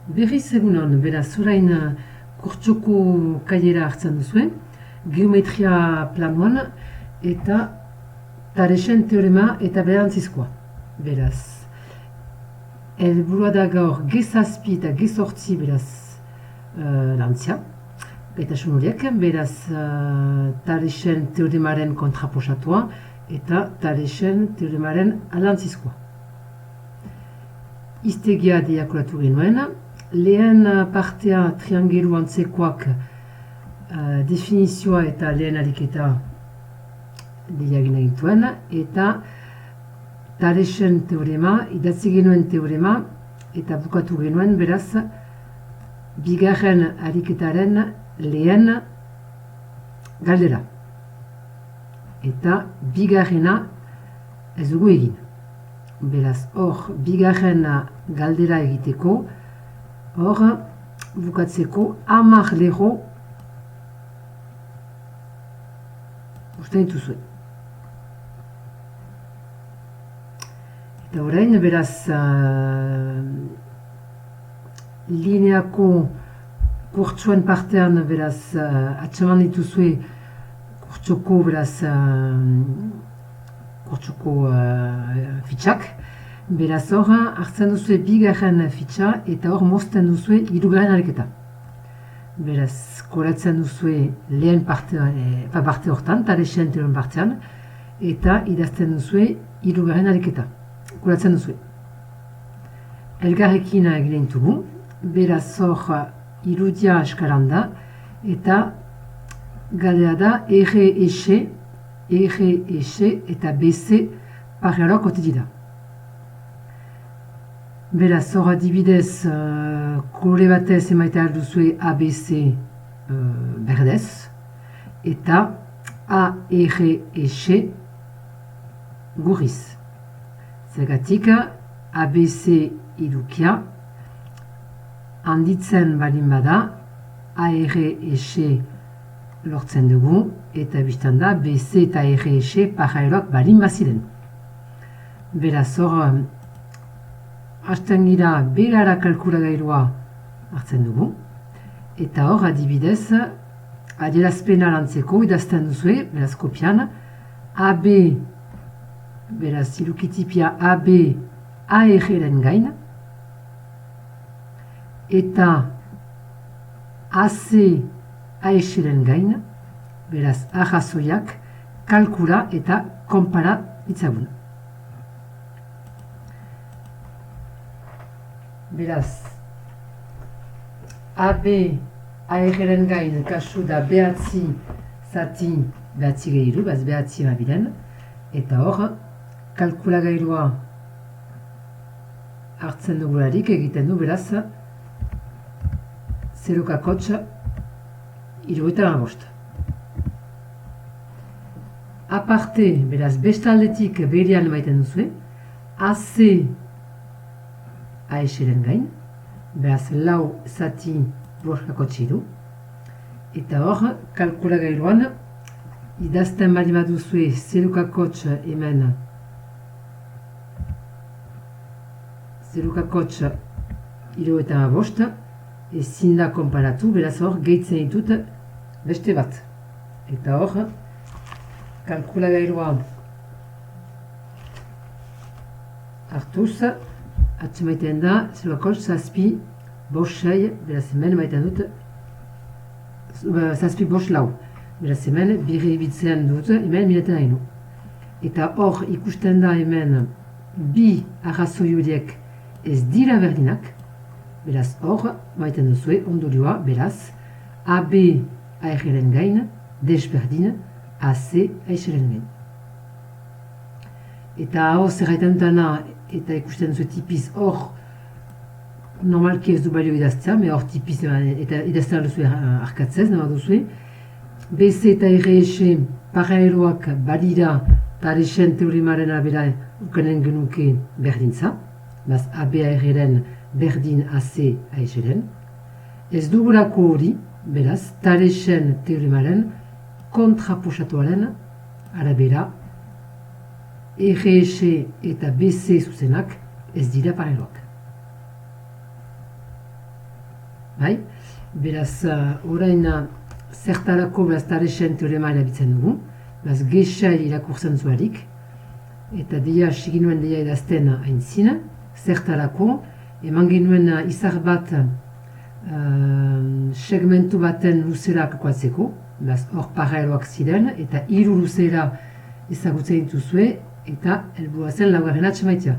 Berriz egunon, beraz, orain kurtsoko kaiera hartzen duzuen, geometria planuan eta Taresen teorema eta berantzizkoa. Beraz, helburua da gaur G7 eta G8 beraz lantzia, gaitasun horiek, beraz Taresen teoremaren kontraposatua eta Taresen teoremaren alantzizkoa. Iztegia diakuratu genuen, lehen partea triangelu antzekoak definizioa eta lehen ariketa diagin egituen, eta Taresen teorema, idatzi genuen teorema, eta bukatu genuen, beraz, bigarren ariketaren lehen galdera. Eta bigarrena ez dugu egin. Beraz, hor, bigarren galdera egiteko, hor, bukatzeko 10 lero uste dituzue. Eta orain, beraz, lineako kurtsuen partean, beraz, atxeman dituzue kurtsoko, beraz, kurtsoko fitxak. Beraz, hor, hartzen duzue bigarren fitxa eta hor mozten duzue hirugarren ariketa. Beraz, kolatzen duzue lehen parte hortan, Taresen teorem partean, eta idazten duzue hirugarren ariketa. Kolatzen duzue. Elgarrekin egin dugu, beraz hor irudia eskalan da, eta galdera da R, E, eta BC paraleloak ote dira. Beraz, hor adibidez, kolore batez emaite alduzue ABC berdez, eta AR, gurriz. Zergatik, ABC idukia, handitzen balin bada, AR, lortzen dugu, eta biztan da, BC eta AR, paraleloak balin baziren. Beraz, hor, hasten gira berara kalkulagailua hartzen dugu, eta hor, adibidez, adierazpena lantzeko idazten duzue, beraz kopian, AB, beraz ilukitipia AB, AR-ren gain, eta AC, AS-ren gain, beraz arrazoiak kalkula eta konpara ditzagun. Beraz, AB, AR-ren gain, kasu da behatzi zati behatzi gehiru, beraz behatzi emabilen, eta hor, kalkulagailua hartzen dugularik egiten du, beraz, 0,5 hirurogeita hamabost. Aparte, beraz, bestaldetik berian emaiten duzue, AC AS-ren gain, beraz, lau zati boskako txiru, eta hor, kalkulagailuan, idazten bali baduzue 0,5 hemen 0,5 hirurogeita hamabost, ezin da konparatu, beraz hor, gehitzen ditut beste bat. Eta hor, kalkulagailua hartuz, atzemaiten da 0,5 zazpi bost sei, beraz hemen maiten dut zazpi bost lau. Beraz hemen, birri ibitzen dut, hemen minetan hainu. Eta hor, ikusten da hemen bi arrazoi horiek ez dira berdinak, beraz hor, maiten duzue, ondorioa, beraz, AB AR-ren gain, desberdin, AC AS-ren gain. Eta hor, zerraiten dutana, eta ikusten duzue tipiz hor, normalki ez du balio idaztea, me hor tipiz eta idaztea duzue arkatzez, nama duzue, BC eta RS paraleloak badira Taresen teoremaren abera ukanen genuke berdintza, baz AB-AR-ren berdin AC AS-ren. Ez dugulako hori, beraz, Taresen teoremaren kontraposatuaren arabera RS eta BC zuzenak ez dira paraleloak. bai? Beraz, orain zertarako beraz tarexen teorema erabiltzen dugu, beraz gexai irakurtzen zuarik, eta deia siginuen deia idazten aintzina, zertarako, eman genuen izar bat segmentu baten luzera kalkulatzeko, beraz hor paraleloak ziren, eta 3 luzera ezagutzen dituzue, eta helburua zen laugarren atxamaitia.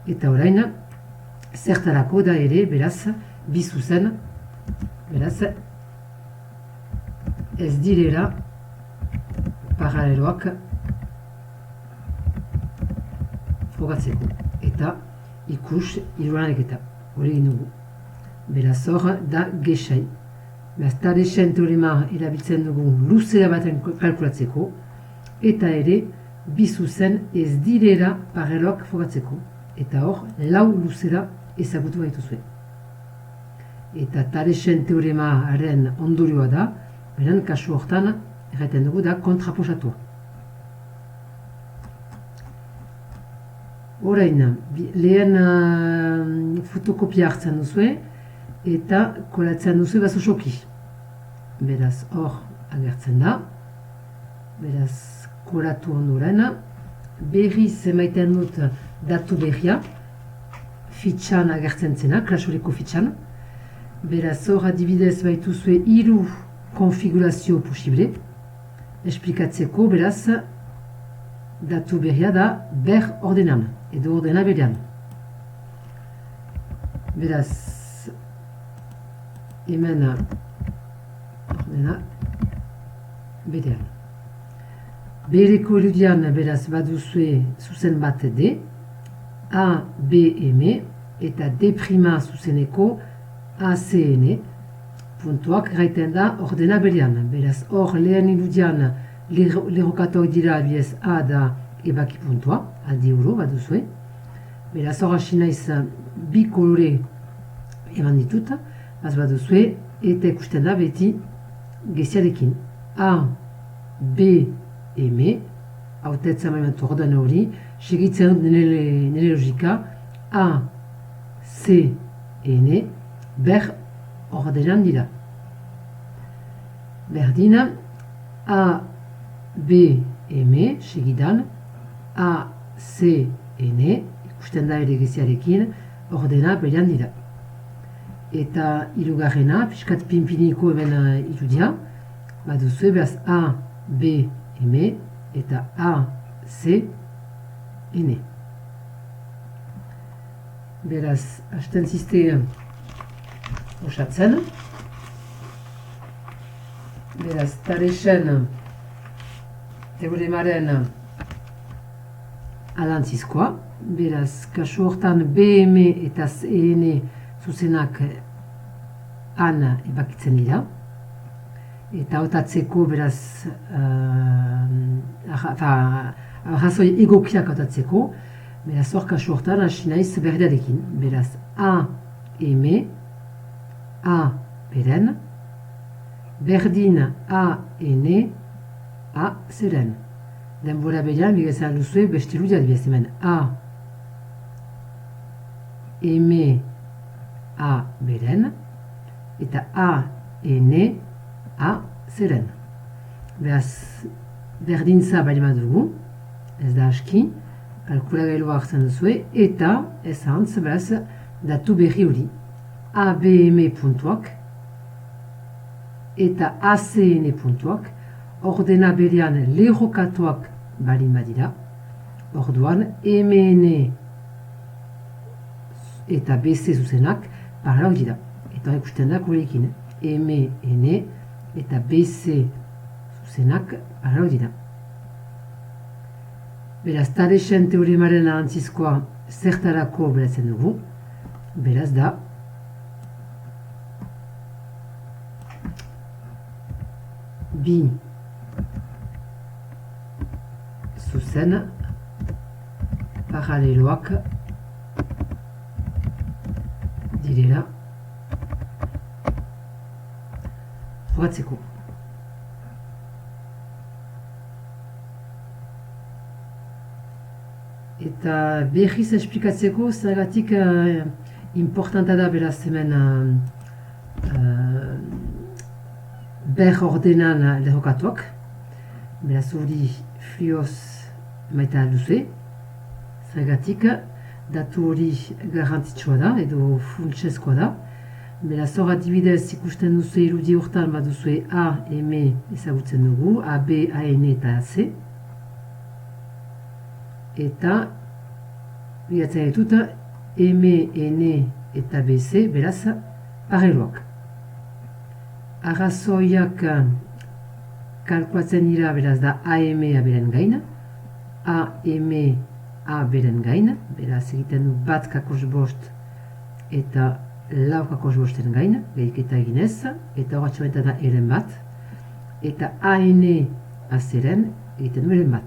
Eta orain, zertarako da ere, beraz, bi zuzen, beraz, ez direla paraleloak frogatzeko. Eta ikus hiruanek eta hori egin dugu. Beraz hor da gexai. Beraz tarexen teorema erabiltzen dugu luzera baten kalkulatzeko, eta ere bi zuzen ez direla paraleloak frogatzeko. Eta hor lau luzera ezagutu baituzue. Eta tarexen teoremaren ondorioa da, beren kasu hortan erraiten dugu da kontraposatua. Orain, lehen fotokopia hartzen duzue eta kolatzen duzue basosoki. Beraz hor agertzen da, beraz kolatu ondoren, berriz emaiten dut datu berria, fitxan agertzen zena, klasuriko fitxan. Beraz hor adibidez baituzue 3 konfigurazio posible, esplikatzeko beraz datu berria da ber ordenan, edo ordena berean. Beraz, hemen ordena berean. Bereko eludian beraz baduzue zuzen bat D, A, B, M, eta D' zuzeneko A, C, N, puntuak gaiten da ordena berean. Beraz, hor lehen iludian lerrokatuak dira abiez A da ebaki puntua, aldi euro baduzue. Beraz, hor hasi naiz bi kolore eman ditut, baz baduzue, eta ikusten da beti geziarekin. A, B, M, hautetza maimatu ordena hori, segitzen dut nire logika, A, C, N, ber ordenan dira. Berdina, A, B, M, segidan, A, C, N, ikusten da ere geziarekin, ordena berean dira. Eta hirugarrena, piskat pinpiniko hemen irudia, baduzue, beraz A, B, M, eta A, C, N. Beraz, hasten ziste osatzen. Beraz, tarexen teoremaren alantzizkoa. Beraz, kasu hortan BM eta CN zuzenak an ebakitzen dira. Eta hautatzeko, beraz, arrazoi egokiak hautatzeko. Beraz, hor kasu hortan hasi naiz berdearekin. Beraz, A, M, A, beren, berdin A, N, A, zeren. Denbora berean, bigezan duzue, beste iludia adibidez hemen. A, M, A, beren, eta A, N, A, zeren. Beraz, berdintza balima dugu, ez da aski, kalkulagailua hartzen duzue, eta ez ahantz, beraz, datu berri hori. ABM puntuak eta ACN puntuak ordena berean lerrokatuak balin badira, orduan MN eta BC zuzenak paraleloak dira. Eta ikusten da kurekin MN eta BC zuzenak paraleloak dira. Beraz, tarexen teoremaren alantzizkoa zertarako beratzen dugu, beraz da bi zuzen paraleloak direla frogatzeko. Eta berriz esplikatzeko zergatik importanta da beraz hemen ber ordenan lerrokatuak, beraz hori flioz maita alduzue, zergatik datu hori garrantzitsua da, edo funtsezkoa da. Beraz hor adibidez ikusten duzu irudi hortan baduzue A, M ezagutzen dugu, A, B, A, N eta A, C. Eta bilatzen ditut M, N eta B, C, beraz parreloak. Arrazoiak kalkuatzen dira beraz da A, M, A, beren gain, A, M, A, beren gain, beraz egiten du bat kakos bost eta lau kakos bosten gain, gehiketa eginez, eta horatxo da eren bat, eta AN azeren egiten du eren bat.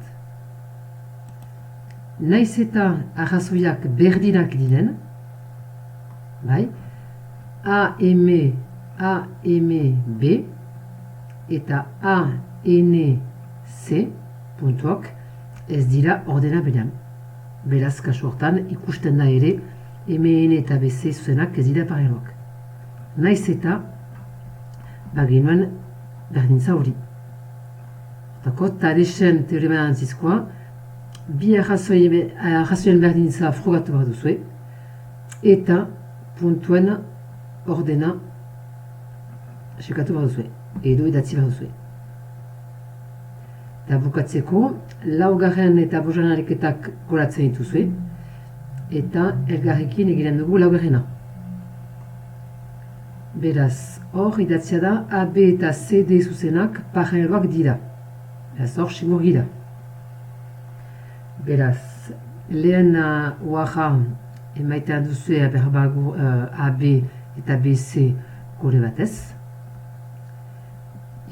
Naiz eta arrazoiak berdinak diren, bai, AM, B, eta ANC puntuak ez dira ordena berean. Beraz, kasu hortan ikusten da ere MN eta BC zuzenak ez dira parreloak. Naiz eta baginuen berdintza hori. Taresen teorema antzizkoa, bi arrazoien berdintza frogatu behar duzue, eta puntuen ordena sekatu behar duzue, edo idatzi behar duzue. Eta bukatzeko, laugarren eta bosgarren ariketak goratzen dituzue, eta elgarrekin egiten dugu laugarrena. Beraz, hor idatzia da A, B eta C, D zuzenak paraleloak dira. Beraz, hor sigur gira. Beraz, lehen uaja emaitean duzue berbago A, B eta B, C kore batez.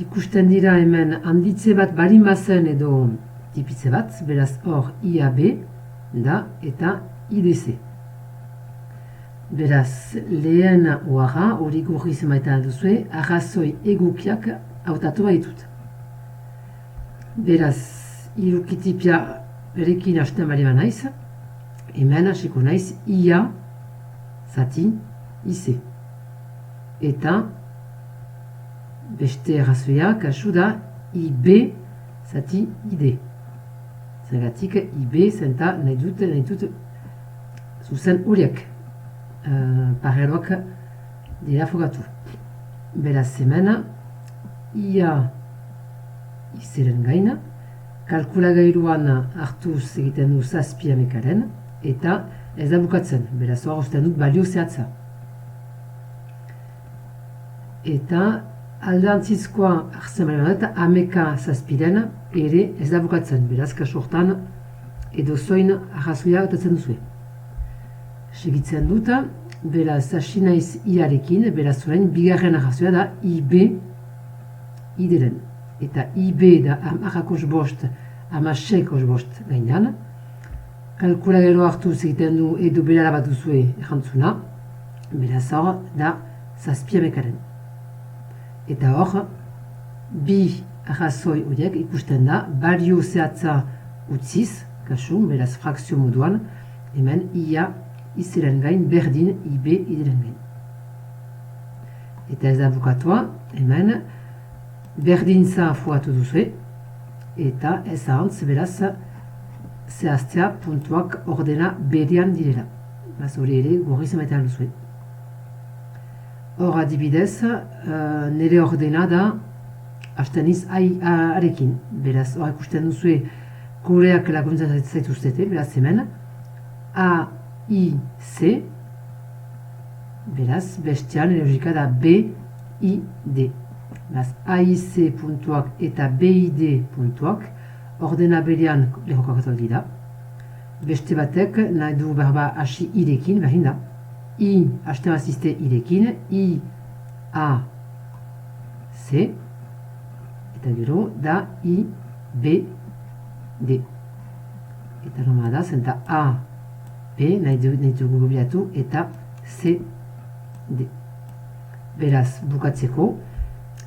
Ikusten dira hemen handitze bat balin bazen edo tipitze bat, beraz hor IAB da eta IDC. Beraz, lehen uaga hori gorriz emaitean duzue, arrazoi egukiak hautatu baitut. Beraz, irukitipia berekin hasten bali naiz, hemen hasiko naiz IA zati IC. Eta beste arrazoia kasu da IB zati ID. Zergatik IB zenta nahi dut zuzen horiek parreloak dira frogatu. Beraz hemen IA izeren gaina, kalkulagailuan hartuz egiten du zazpi amekaren, eta ez da bukatzen, beraz hor usten dut balio zehatza. Eta aldantzizkoa hartzen bali eta ameka zazpiren ere ez da bukatzen, beraz kasu hortan edo zoin arrazoia otatzen duzue. Segitzen dut, beraz hasi naiz iarekin, beraz orain bigarren arrazoia da IB ideren. Eta IB da amakakos bost, amasekos bost gainan. Kalkulagero hartu egiten du edo belara bat duzue errantzuna, beraz hor da zazpi amekaren. Eta hor, bi arrazoi horiek ikusten da, balio zehatza utziz, kasu, beraz frakzio moduan, hemen IA izeren gain berdin IB ideren gain. Eta ez da bukatua, hemen berdintza frogatu duzue, eta ez ahantz beraz zehaztea puntuak ordena berean direla. Beraz hori ere gorriz emaitean duzue. Hor adibidez, nire ordena da hasten iz arekin. Beraz, hor ikusten duzue koreak laguntzen zaituztete, beraz hemen A, I, C, beraz, bestean logika da B, I, D. Beraz, A, I, C puntuak eta B, I, D puntuak ordena berean lerrokatuak dira. Beste batek nahi du berba hasi irekin, berdin da. I hasten bazizte irekin, I, A, C, eta gero da I, B, D. Eta normala da, zenta A, B, nahi dugu bilatu, eta C, D. Beraz, bukatzeko,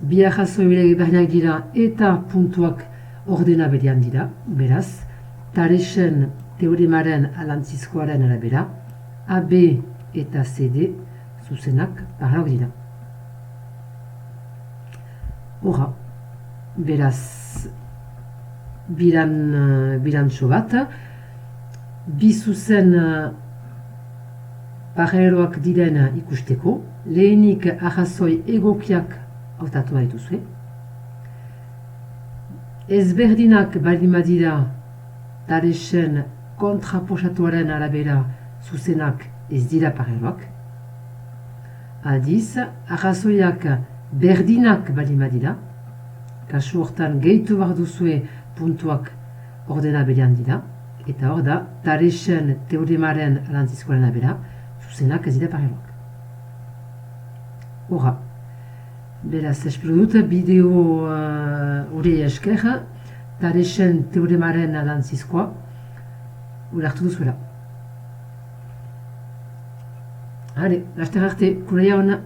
bi arrazoi berdinak dira eta puntuak ordena berean dira, beraz, Taresen teoremaren alantzizkoaren arabera, AB eta CD zuzenak parreloak dira. Hora, beraz, bilantxo bat, bi zuzen paraleloak diren ikusteko, lehenik arrazoi egokiak hautatu baituzue. Ezberdinak baldin badira taresen kontraposatuaren arabera zuzenak ez dira paraleloak. Aldiz, arrazoiak berdinak baldin badira, kasu hortan gehitu behar duzue puntuak ordena berean dira, eta hor da, taresen teoremaren alantzizkoaren arabera, zuzenak ez dira paraleloak. Hora, beraz, espero dut, bideo hori esker, taresen teoremaren alantzizkoa ulertu duzuela. Hale, laster arte, kuraia hona.